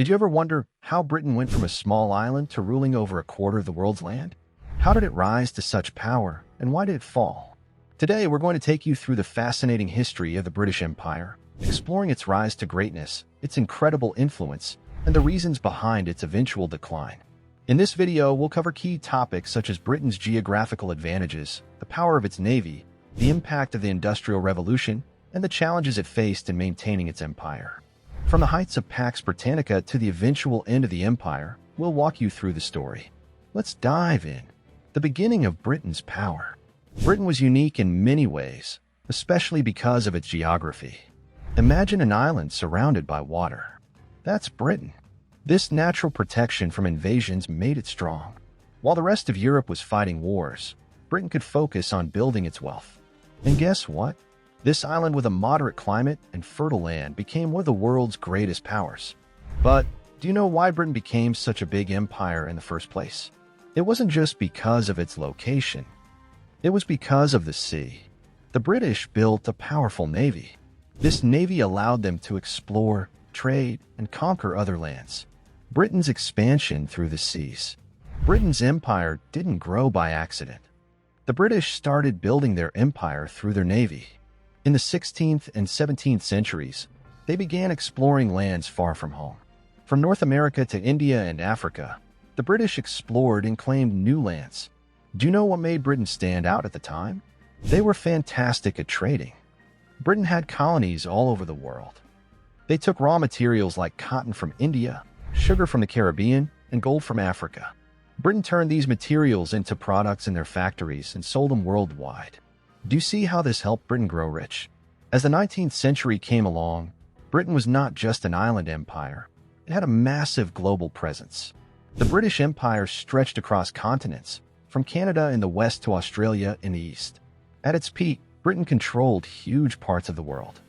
Did you ever wonder how Britain went from a small island to ruling over a quarter of the world's land? How did it rise to such power, and why did it fall? Today, we're going to take you through the fascinating history of the British Empire, exploring its rise to greatness, its incredible influence, and the reasons behind its eventual decline. In this video, we'll cover key topics such as Britain's geographical advantages, the power of its navy, the impact of the Industrial Revolution, and the challenges it faced in maintaining its empire. From the heights of Pax Britannica to the eventual end of the empire, we'll walk you through the story. Let's dive in. The beginning of Britain's power. Britain was unique in many ways, especially because of its geography. Imagine an island surrounded by water. That's Britain. This natural protection from invasions made it strong. While the rest of Europe was fighting wars, Britain could focus on building its wealth. And guess what? This island with a moderate climate and fertile land became one of the world's greatest powers. But do you know why Britain became such a big empire in the first place? It wasn't just because of its location. It was because of the sea. The British built a powerful navy. This navy allowed them to explore, trade, and conquer other lands. Britain's expansion through the seas. Britain's empire didn't grow by accident. The British started building their empire through their navy. In the 16th and 17th centuries, they began exploring lands far from home. From North America to India and Africa, the British explored and claimed new lands. Do you know what made Britain stand out at the time? They were fantastic at trading. Britain had colonies all over the world. They took raw materials like cotton from India, sugar from the Caribbean, and gold from Africa. Britain turned these materials into products in their factories and sold them worldwide. Do you see how this helped Britain grow rich? As the 19th century came along, Britain was not just an island empire. It had a massive global presence. The British Empire stretched across continents, from Canada in the west to Australia in the east. At its peak, Britain controlled huge parts of the world.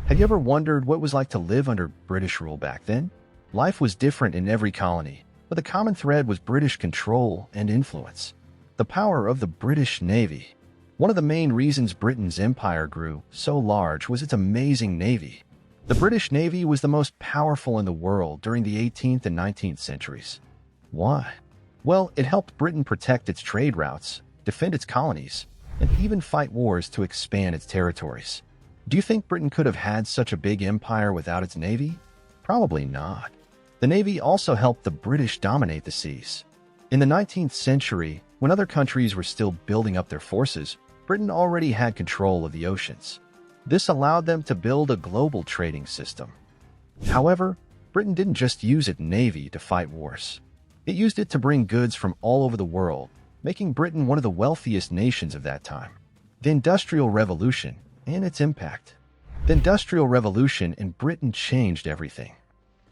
Have you ever wondered what it was like to live under British rule back then? Life was different in every colony, but the common thread was British control and influence. The power of the British Navy. One of the main reasons Britain's empire grew so large was its amazing navy. The British Navy was the most powerful in the world during the 18th and 19th centuries. Why? Well, it helped Britain protect its trade routes, defend its colonies, and even fight wars to expand its territories. Do you think Britain could have had such a big empire without its navy? Probably not. The navy also helped the British dominate the seas. In the 19th century, when other countries were still building up their forces, Britain already had control of the oceans. This allowed them to build a global trading system. However, Britain didn't just use its navy to fight wars. It used it to bring goods from all over the world, making Britain one of the wealthiest nations of that time. The Industrial Revolution and its impact. The Industrial Revolution in Britain changed everything.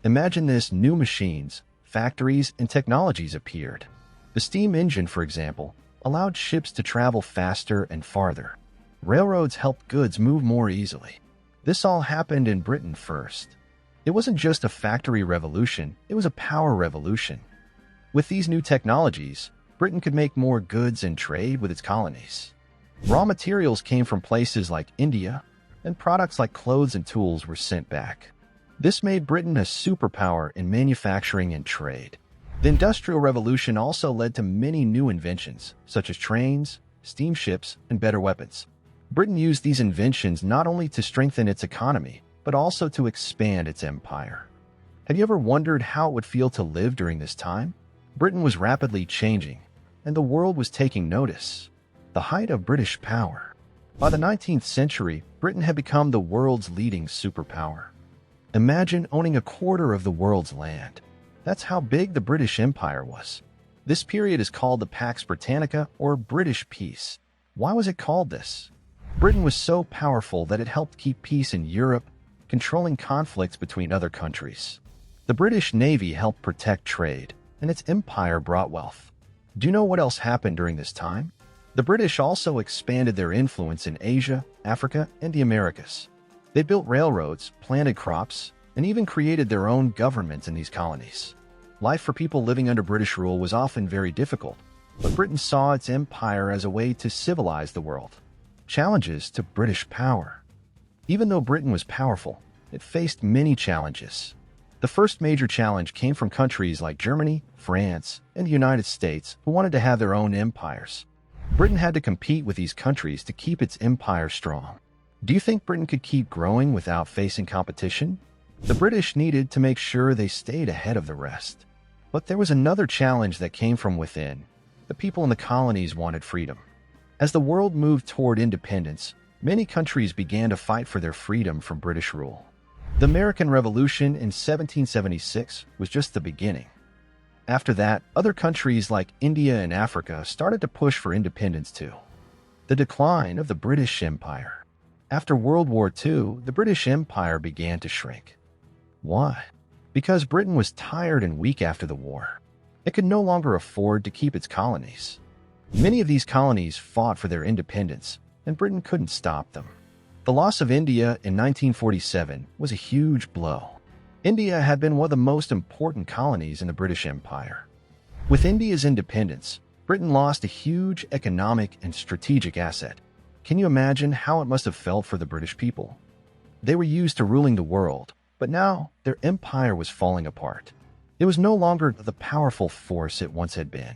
Imagine this: new machines, factories, and technologies appeared. The steam engine, for example, allowed ships to travel faster and farther. Railroads helped goods move more easily. This all happened in Britain first. It wasn't just a factory revolution, it was a power revolution. With these new technologies, Britain could make more goods and trade with its colonies. Raw materials came from places like India, and products like clothes and tools were sent back. This made Britain a superpower in manufacturing and trade. The Industrial Revolution also led to many new inventions, such as trains, steamships, and better weapons. Britain used these inventions not only to strengthen its economy, but also to expand its empire. Have you ever wondered how it would feel to live during this time? Britain was rapidly changing, and the world was taking notice. The height of British power. By the 19th century, Britain had become the world's leading superpower. Imagine owning a quarter of the world's land. That's how big the British Empire was. This period is called the Pax Britannica, or British Peace. Why was it called this? Britain was so powerful that it helped keep peace in Europe, controlling conflicts between other countries. The British Navy helped protect trade, and its empire brought wealth. Do you know what else happened during this time? The British also expanded their influence in Asia, Africa, and the Americas. They built railroads, planted crops, and even created their own governments in these colonies. Life for people living under British rule was often very difficult, but Britain saw its empire as a way to civilize the world. Challenges to British power. Even though Britain was powerful, it faced many challenges. The first major challenge came from countries like Germany, France, and the United States who wanted to have their own empires. Britain had to compete with these countries to keep its empire strong. Do you think Britain could keep growing without facing competition? The British needed to make sure they stayed ahead of the rest. But there was another challenge that came from within. The people in the colonies wanted freedom. As the world moved toward independence, many countries began to fight for their freedom from British rule. The American Revolution in 1776 was just the beginning. After that, other countries like India and Africa started to push for independence too. The decline of the British Empire. After World War II, the British Empire began to shrink. Why? Because Britain was tired and weak after the war. It could no longer afford to keep its colonies. Many of these colonies fought for their independence, and Britain couldn't stop them. The loss of India in 1947 was a huge blow. India had been one of the most important colonies in the British Empire. With India's independence, Britain lost a huge economic and strategic asset. Can you imagine how it must have felt for the British people? They were used to ruling the world, but now their empire was falling apart. It was no longer the powerful force it once had been.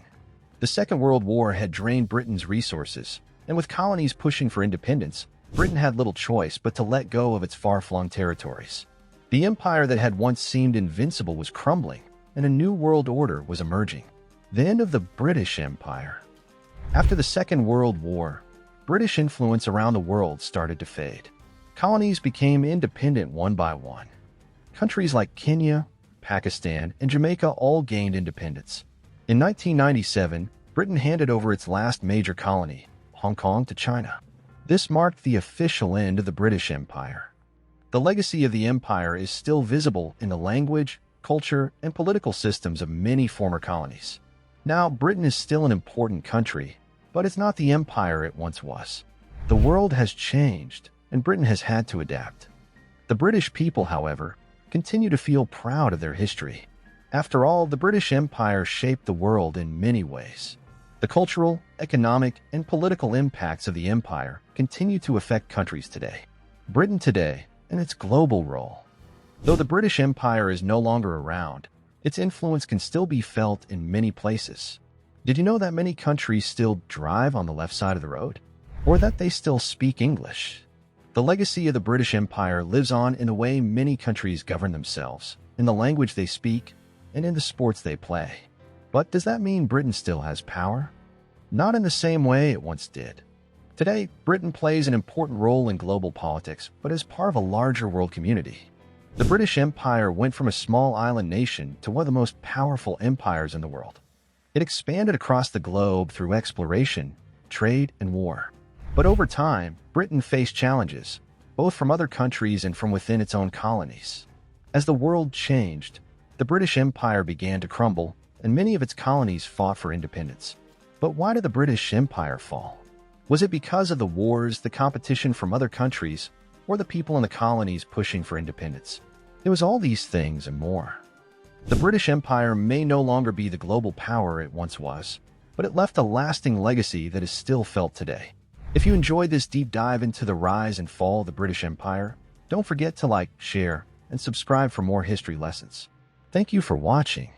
The Second World War had drained Britain's resources, and with colonies pushing for independence, Britain had little choice but to let go of its far-flung territories. The empire that had once seemed invincible was crumbling, and a new world order was emerging. The end of the British Empire. After the Second World War, British influence around the world started to fade. Colonies became independent one by one. Countries like Kenya, Pakistan, and Jamaica all gained independence. In 1997, Britain handed over its last major colony, Hong Kong, to China. This marked the official end of the British Empire. The legacy of the empire is still visible in the language, culture, and political systems of many former colonies. Now, Britain is still an important country, but it's not the empire it once was. The world has changed, and Britain has had to adapt. The British people, however, continue to feel proud of their history. After all, the British Empire shaped the world in many ways. The cultural, economic, and political impacts of the empire continue to affect countries today. Britain today and its global role. Though the British Empire is no longer around, its influence can still be felt in many places. Did you know that many countries still drive on the left side of the road? Or that they still speak English? The legacy of the British Empire lives on in the way many countries govern themselves, in the language they speak, and in the sports they play. But does that mean Britain still has power? Not in the same way it once did. Today, Britain plays an important role in global politics, but as part of a larger world community. The British Empire went from a small island nation to one of the most powerful empires in the world. It expanded across the globe through exploration, trade, and war. But over time, Britain faced challenges, both from other countries and from within its own colonies. As the world changed, the British Empire began to crumble, and many of its colonies fought for independence. But why did the British Empire fall? Was it because of the wars, the competition from other countries, or the people in the colonies pushing for independence? It was all these things and more. The British Empire may no longer be the global power it once was, but it left a lasting legacy that is still felt today. If you enjoyed this deep dive into the rise and fall of the British Empire, don't forget to like, share, and subscribe for more history lessons. Thank you for watching.